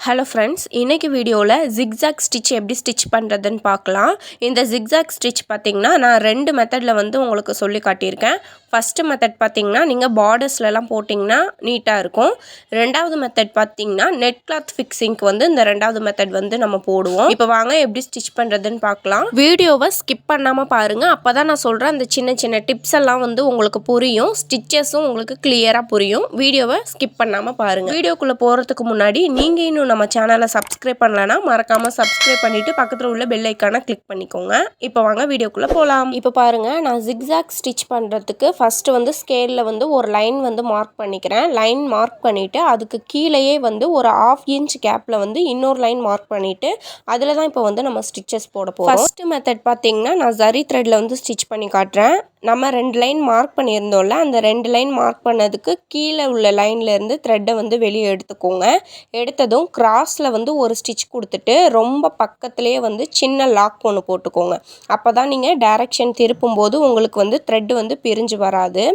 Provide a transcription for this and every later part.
Hello friends, இன்றைக்கி வீடியோவில் zigzag stitch எப்படி ஸ்டிச் பண்ணுறதுன்னு பார்க்கலாம். இந்த ஜிக்ஸாக் ஸ்டிச் பார்த்திங்கன்னா நான் 2 மெத்தடில் வந்து உங்களுக்கு சொல்லி காட்டியிருக்கேன். ஃபஸ்ட்டு மெத்தட் பார்த்திங்கன்னா நீங்கள் பார்டர்ஸ்லலாம் போட்டிங்கன்னா நீட்டாக இருக்கும். ரெண்டாவது மெத்தட் பார்த்திங்கன்னா நெட் கிளாத் ஃபிக்ஸிங்க்கு வந்து இந்த ரெண்டாவது மெத்தட் வந்து நம்ம போடுவோம். இப்போ வாங்க எப்படி ஸ்டிச் பண்ணுறதுன்னு பார்க்கலாம். வீடியோவை ஸ்கிப் பண்ணாமல் பாருங்கள். அப்போ தான் நான் சொல்கிறேன் அந்த சின்ன சின்ன டிப்ஸ் எல்லாம் வந்து உங்களுக்கு புரியும். ஸ்டிச்சஸும் உங்களுக்கு கிளியராக புரியும். வீடியோவை ஸ்கிப் பண்ணாமல் பாருங்கள். வீடியோக்குள்ளே போகிறதுக்கு முன்னாடி நீங்கள் இன்னும் நம்ம சேனலை சப்ஸ்கிரைப் பண்ணலன்னா மறக்காமல் சப்ஸ்கிரைப் பண்ணிவிட்டு பக்கத்தில் உள்ள பெல் ஐக்கானை கிளிக் பண்ணிக்கோங்க. இப்போ வாங்க வீடியோக்குள்ளே போகலாம். இப்போ பாருங்கள், நான் ஜிக்ஸாக் ஸ்டிச் பண்ணுறதுக்கு ஃபஸ்ட்டு வந்து ஸ்கேலில் வந்து ஒரு லைன் வந்து மார்க் பண்ணிக்கிறேன். லைன் மார்க் பண்ணிவிட்டு அதுக்கு கீழேயே வந்து ஒரு 1/2 இன்ச் கேப்பில் வந்து இன்னொரு லைன் மார்க் பண்ணிவிட்டு அதில் தான் இப்போ வந்து நம்ம ஸ்டிச்சஸ் போட போகிறோம். ஃபஸ்ட்டு மெத்தட் பார்த்திங்கன்னா நான் ஜரி த்ரெட்டில் வந்து ஸ்டிச் பண்ணி காட்டுறேன். நம்ம 2 லைன் மார்க் பண்ணியிருந்தோம்ல, அந்த 2 லைன் மார்க் பண்ணதுக்கு கீழே உள்ள லைன்லேருந்து த்ரெட்டை வந்து வெளியே எடுத்துக்கோங்க. எடுத்ததும் கிராஸில் வந்து ஒரு ஸ்டிச் கொடுத்துட்டு ரொம்ப பக்கத்துலேயே வந்து சின்ன லாக் ஒன்று போட்டுக்கோங்க. அப்போ தான் நீங்கள் டைரெக்ஷன் திருப்பும்போது உங்களுக்கு வந்து த்ரெட்டு வந்து பிரிஞ்சு வராது.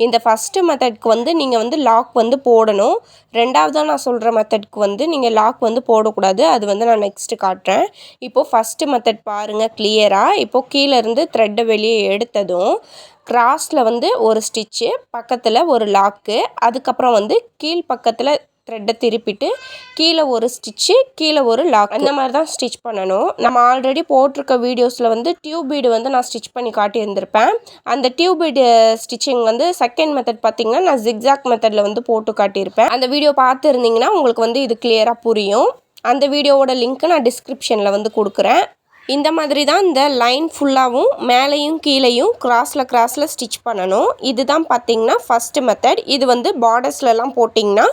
இந்த ஃபஸ்ட்டு மெத்தட்க்கு வந்து நீங்கள் வந்து லாக் வந்து போடணும். ரெண்டாவதாக நான் சொல்கிற மெத்தட்க்கு வந்து நீங்கள் லாக் வந்து போடக்கூடாது. அது வந்து நான் நெக்ஸ்ட்டு காட்டுறேன். இப்போது ஃபஸ்ட்டு மெத்தட் பாருங்கள் கிளியராக. இப்போது கீழேருந்து த்ரெட்டை வெளியே எடுத்ததும் கிராஸில் வந்து ஒரு ஸ்டிச்சு, பக்கத்தில் ஒரு லாக்கு, அதுக்கப்புறம் வந்து கீழ் பக்கத்தில் த்ரெட்டை திருப்பிட்டு கீழே ஒரு ஸ்டிச்சு, கீழே ஒரு லாக், அந்த மாதிரி தான் ஸ்டிச் பண்ணணும். நம்ம ஆல்ரெடி போட்டிருக்க வீடியோஸில் வந்து டியூப் பீடு வந்து நான் ஸ்டிச் பண்ணி காட்டியிருந்திருப்பேன். அந்த டியூப் பீடு ஸ்டிச்சிங் வந்து செகண்ட் மெத்தட் பார்த்திங்கன்னா நான் ஜிக்ஸாக் மெத்தடில் வந்து போட்டு காட்டியிருப்பேன். அந்த வீடியோ பார்த்துருந்தீங்கன்னா உங்களுக்கு வந்து இது கிளியராக புரியும். அந்த வீடியோவோட லிங்க்கை நான் டிஸ்கிரிப்ஷனில் வந்து கொடுக்குறேன். இந்த மாதிரி தான் இந்த லைன் ஃபுல்லாகவும் மேலேயும் கீழேயும் கிராஸில் ஸ்டிச் பண்ணணும். இதுதான் பார்த்திங்கன்னா ஃபஸ்ட்டு மெத்தட். இது வந்து பார்டர்ஸ்லலாம் போட்டிங்கன்னா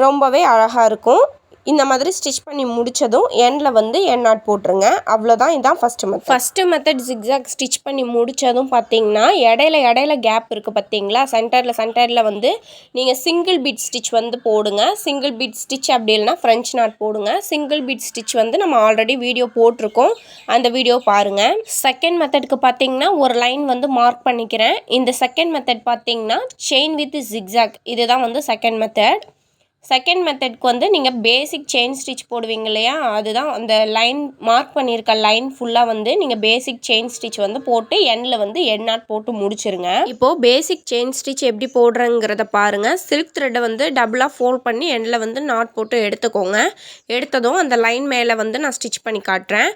ரொம்பவே அழகாக இருக்கும். இந்த மாதிரி ஸ்டிச் பண்ணி முடித்ததும் எண்டில் வந்து எண்ட் நாட் போட்டுருங்க. அவ்வளோதான். இதுதான் first method. First method zigzag stitch பண்ணி முடித்ததும் பார்த்திங்கன்னா இடையில கேப் இருக்குது பார்த்திங்களா, சென்டரில் வந்து நீங்கள் சிங்கிள் பீட் ஸ்டிச் வந்து போடுங்க. சிங்கிள் பீட் ஸ்டிச் அப்படி இல்லைனா ஃப்ரெஞ்ச் நாட் போடுங்க. சிங்கிள் பீட் ஸ்டிச் வந்து நம்ம ஆல்ரெடி வீடியோ போட்டிருக்கோம், அந்த வீடியோ பாருங்கள். செகண்ட் மெத்தடுக்கு பார்த்திங்கன்னா ஒரு லைன் வந்து மார்க் பண்ணிக்கிறேன். இந்த செகண்ட் மெத்தட் பார்த்திங்கன்னா செயின் வித் ஜிக்ஸாக், இதுதான் வந்து செகண்ட் மெத்தட். செகண்ட் மெத்தட்க்கு வந்து நீங்கள் பேசிக் செயின் ஸ்டிச் போடுவீங்க இல்லையா, அதுதான் அந்த லைன் மார்க் பண்ணியிருக்க லைன் ஃபுல்லாக வந்து நீங்கள் பேசிக் செயின் ஸ்டிச் வந்து போட்டு எண்டில் வந்து எண்ட் நாட் போட்டு முடிச்சிருங்க. இப்போது பேசிக் செயின் ஸ்டிச் எப்படி போடுறங்கிறத பாருங்கள். சில்க் த்ரெட்டை வந்து டபுளாக ஃபோல்ட் பண்ணி எண்டில் வந்து நாட் போட்டு எடுத்துக்கோங்க. எடுத்ததும் அந்த லைன் மேலே வந்து நான் ஸ்டிச் பண்ணி காட்டுறேன்.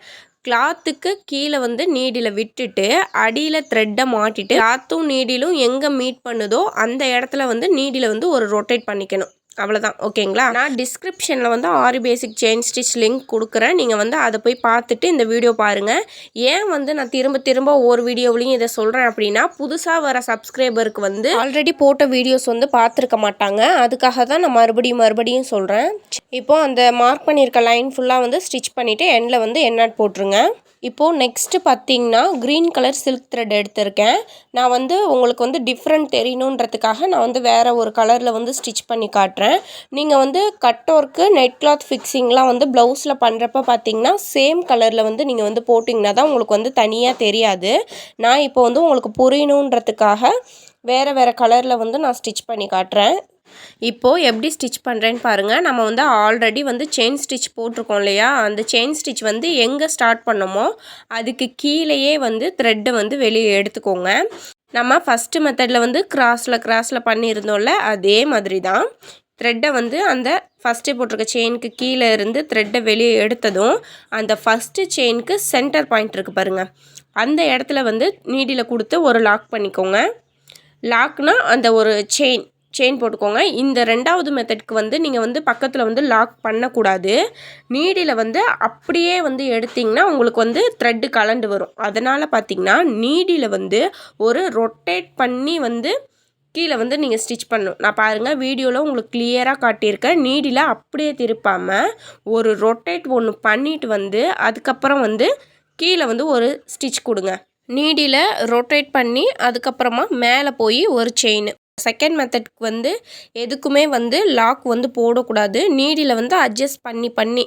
கிளாத்துக்கு கீழே வந்து நீடில் விட்டுட்டு அடியில் த்ரெட்டை மாட்டிட்டு கிளாத்தும் நீடிலும் எங்கே மீட் பண்ணுதோ அந்த இடத்துல வந்து நீடில் வந்து ஒரு ரொட்டேட் பண்ணிக்கணும். அவ்வளோதான். ஓகேங்களா. நான் டிஸ்கிரிப்ஷனில் வந்து ஆரி பேசிக் செயின் ஸ்டிச் லிங்க் கொடுக்குறேன். நீங்கள் வந்து அதை போய் பார்த்துட்டு இந்த வீடியோ பாருங்கள். ஏன் வந்து நான் திரும்ப ஒவ்வொரு வீடியோவிலையும் இதை சொல்கிறேன் அப்படின்னா, புதுசாக வர சப்ஸ்கிரைபருக்கு வந்து ஆல்ரெடி போட்ட வீடியோஸ் வந்து பார்த்துருக்க மாட்டாங்க. அதுக்காக தான் நான் மறுபடியும் சொல்கிறேன். இப்போது அந்த மார்க் பண்ணியிருக்க லைன் ஃபுல்லாக வந்து ஸ்டிச் பண்ணிவிட்டு எண்டில் வந்து எண்ட் நாட் போட்டுருங்க. இப்போது நெக்ஸ்ட்டு பார்த்திங்கன்னா க்ரீன் கலர் சில்க் த்ரெட் எடுத்திருக்கேன். நான் வந்து உங்களுக்கு வந்து டிஃப்ரெண்ட் தெரியணுன்றதுக்காக நான் வந்து வேறு ஒரு கலரில் வந்து ஸ்டிச் பண்ணி காட்டுறேன். நீங்கள் வந்து கட் ஒர்க்கு, நெட் கிளாத் ஃபிக்ஸிங்லாம் வந்து ப்ளவுஸில் பண்ணுறப்ப பார்த்திங்கன்னா சேம் கலரில் வந்து நீங்கள் வந்து போட்டிங்கன்னா தான் உங்களுக்கு வந்து தனியாக தெரியாது. நான் இப்போ வந்து உங்களுக்கு புரியணுன்றதுக்காக வேறு கலரில் வந்து நான் ஸ்டிச் பண்ணி காட்டுறேன். இப்போது எப்படி ஸ்டிச் பண்ணுறேன்னு பாருங்கள். நம்ம வந்து ஆல்ரெடி வந்து செயின் ஸ்டிச் போட்டிருக்கோம் இல்லையா, அந்த செயின் ஸ்டிச் வந்து எங்கே ஸ்டார்ட் பண்ணோமோ அதுக்கு கீழேயே வந்து த்ரெட்டை வந்து வெளியே எடுத்துக்கோங்க. நம்ம ஃபஸ்ட்டு மெத்தடில் வந்து கிராஸில் பண்ணியிருந்தோம்ல, அதே மாதிரி தான் த்ரெட்டை வந்து அந்த ஃபஸ்ட்டு போட்டிருக்க செயினுக்கு கீழே இருந்து த்ரெட்டை வெளியே எடுத்ததும் அந்த ஃபஸ்ட்டு செயினுக்கு சென்டர் பாயிண்ட் இருக்குது பாருங்கள், அந்த இடத்துல வந்து நீடில் கொடுத்து ஒரு லாக் பண்ணிக்கோங்க. லாக்னால் அந்த ஒரு செயின் போட்டுக்கோங்க. இந்த ரெண்டாவது மெத்தட்க்கு வந்து நீங்கள் வந்து பக்கத்தில் வந்து லாக் பண்ணக்கூடாது. நீடில் வந்து அப்படியே வந்து எடுத்திங்கன்னா உங்களுக்கு வந்து த்ரெட்டு கலண்டு வரும். அதனால் பார்த்திங்கன்னா நீடில் வந்து ஒரு ரொட்டேட் பண்ணி வந்து கீழே வந்து நீங்கள் ஸ்டிச் பண்ணணும். நான் பாருங்கள் வீடியோவில் உங்களுக்கு கிளியராக காட்டியிருக்கேன். நீடில் அப்படியே திருப்பாமல் ஒரு ரொட்டேட் ஒன்று பண்ணிவிட்டு வந்து அதுக்கப்புறம் வந்து கீழே வந்து ஒரு ஸ்டிச் கொடுங்க. நீடில் ரொட்டேட் பண்ணி அதுக்கப்புறமா மேலே போய் ஒரு செயின். செகண்ட் மெத்தட்க்கு வந்து எதுக்குமே வந்து லாக் வந்து போடக்கூடாது. நீடில் வந்து அட்ஜஸ்ட் பண்ணி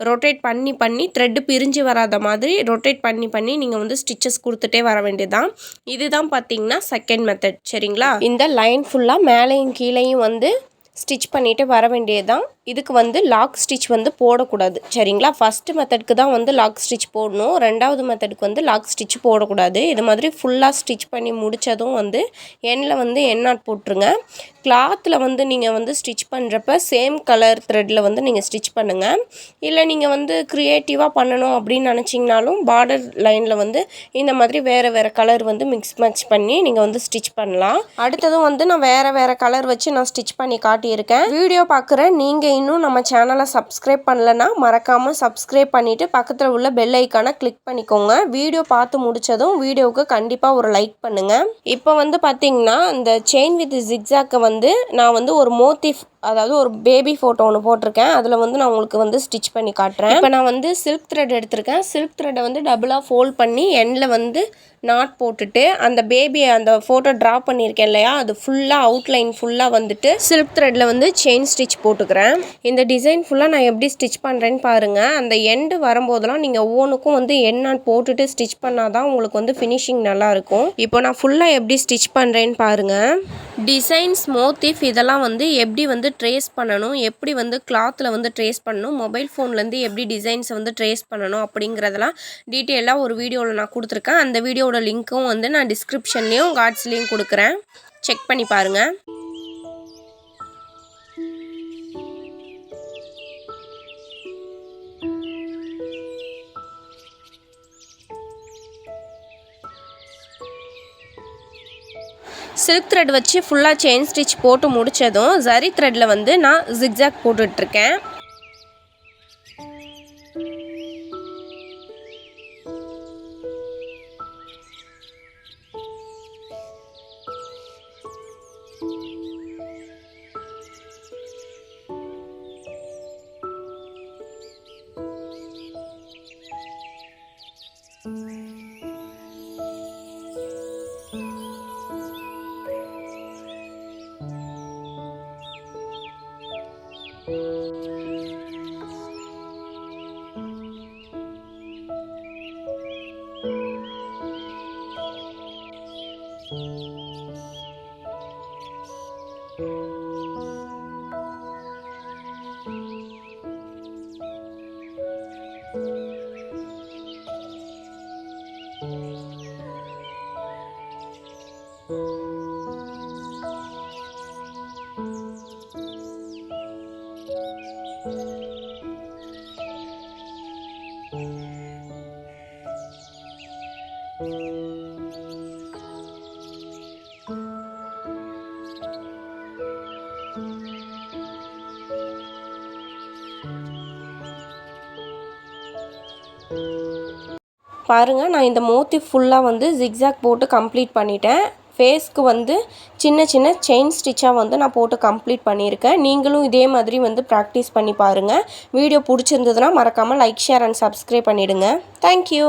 ரொட்டேட் பண்ணி த்ரெட்டு பிரிஞ்சு வராத மாதிரி ரொட்டேட் பண்ணி நீங்கள் வந்து ஸ்டிச்சஸ் கொடுத்துட்டே வர வேண்டியதுதான். இதுதான் பார்த்திங்கன்னா செகண்ட் மெத்தட். சரிங்களா. இந்த லைன் ஃபுல்லாக மேலேயும் கீழேயும் வந்து ஸ்டிச் பண்ணிவிட்டு வர வேண்டியதுதான். இதுக்கு வந்து லாக் ஸ்டிச் வந்து போடக்கூடாது சரிங்களா. ஃபஸ்ட்டு மெத்தடுக்கு தான் வந்து லாக் ஸ்டிச் போடணும், ரெண்டாவது மெத்தடுக்கு வந்து லாக் ஸ்டிச் போடக்கூடாது. இது மாதிரி ஃபுல்லாக ஸ்டிச் பண்ணி முடித்ததும் வந்து எண்ணில் வந்து எண்ணாட் போட்டுருங்க. கிளாத்தில் வந்து நீங்கள் வந்து ஸ்டிச் பண்ணுறப்ப சேம் கலர் த்ரெட்டில் வந்து நீங்கள் ஸ்டிச் பண்ணுங்கள். இல்லை நீங்கள் வந்து க்ரியேட்டிவாக பண்ணணும் அப்படின்னு நினச்சிங்கனாலும் பார்டர் லைனில் வந்து இந்த மாதிரி வேறு கலர் வந்து மிக்ஸ் மேட்ச் பண்ணி நீங்கள் வந்து ஸ்டிச் பண்ணலாம். அடுத்ததும் வந்து நான் வேறு கலர் வச்சு நான் ஸ்டிச் பண்ணி காட்டியிருக்கேன். வீடியோ பார்க்குற நீங்கள் இன்னும் நம்ம சேனலை சப்ஸ்கிரைப் பண்ணலன்னா மறக்காமல் சப்ஸ்கிரைப் பண்ணிவிட்டு பக்கத்தில் உள்ள பெல் ஐக்கானை கிளிக் பண்ணிக்கோங்க. வீடியோ பார்த்து முடித்ததும் வீடியோவுக்கு கண்டிப்பாக ஒரு லைக் பண்ணுங்கள். இப்போ வந்து பார்த்திங்கன்னா இந்த செயின் வித் ஜிக்ஸாக்கை வந்து நான் வந்து ஒரு மோட்டிஃப், அதாவது ஒரு பேபி ஃபோட்டோ ஒன்று போட்டிருக்கேன். அதில் வந்து நான் உங்களுக்கு வந்து ஸ்டிச் பண்ணி காட்டுறேன். இப்போ நான் வந்து சில்க் த்ரெட் எடுத்திருக்கேன். சில்க் த்ரெட்டை வந்து டபுளாக ஃபோல்ட் பண்ணி எண்டில் வந்து நாட் போட்டுட்டு அந்த பேபியை அந்த ஃபோட்டோ ட்ரா பண்ணியிருக்கேன் இல்லையா, அது ஃபுல்லாக அவுட்லைன் ஃபுல்லாக வந்துட்டு சில்க் த்ரெட்டில் வந்து செயின் ஸ்டிச் போட்டுக்கிறேன். இந்த டிசைன் ஃபுல்லாக நான் எப்படி ஸ்டிச் பண்ணுறேன்னு பாருங்கள். அந்த எண்டு வரும்போதெல்லாம் நீங்கள் ஒவ்வொன்றுக்கும் வந்து எண்ட் நாட் போட்டுட்டு ஸ்டிச் பண்ணால் தான் உங்களுக்கு வந்து ஃபினிஷிங் நல்லாயிருக்கும். இப்போ நான் ஃபுல்லாக எப்படி ஸ்டிச் பண்ணுறேன்னு பாருங்கள். டிசைன்ஸ், மோட்டிஃப் இதெல்லாம் வந்து எப்படி வந்து ட்ரேஸ் பண்ணணும், எப்படி வந்து கிளாத்தில் வந்து ட்ரேஸ் பண்ணணும், மொபைல் ஃபோன்லேருந்து எப்படி டிசைன்ஸை வந்து ட்ரேஸ் பண்ணணும் அப்படிங்கிறதெல்லாம் டீட்டெயிலாக ஒரு வீடியோவில் நான் கொடுத்துருக்கேன். அந்த வீடியோவோட லிங்க்கும் வந்து நான் டிஸ்கிரிப்ஷன்லேயும் கார்ட்ஸ்லேயும் கொடுக்குறேன், செக் பண்ணி பாருங்கள். சில்க் த்ரெட் வச்சு ஃபுல்லாக செயின் ஸ்டிச் போட்டு முடித்ததும் ஜரி த்ரெட்டில் வந்து நான் ஜிக்ஸாக் போட்டுட்ருக்கேன். பாருங்கள், நான் இந்த மோட்டிவ் ஃபுல்லாக வந்து ஜிக்ஸாக் போட்டு கம்ப்ளீட் பண்ணிட்டேன். ஃபேஸ்க்கு வந்து சின்ன சின்ன செயின் ஸ்டிச்சாக வந்து நான் போட்டு கம்ப்ளீட் பண்ணியிருக்கேன். நீங்களும் இதே மாதிரி வந்து ப்ராக்டிஸ் பண்ணி பாருங்கள். வீடியோ பிடிச்சிருந்ததுன்னா மறக்காமல் லைக், ஷேர் அண்ட் சப்ஸ்கிரைப் பண்ணிவிடுங்க. தேங்க்யூ.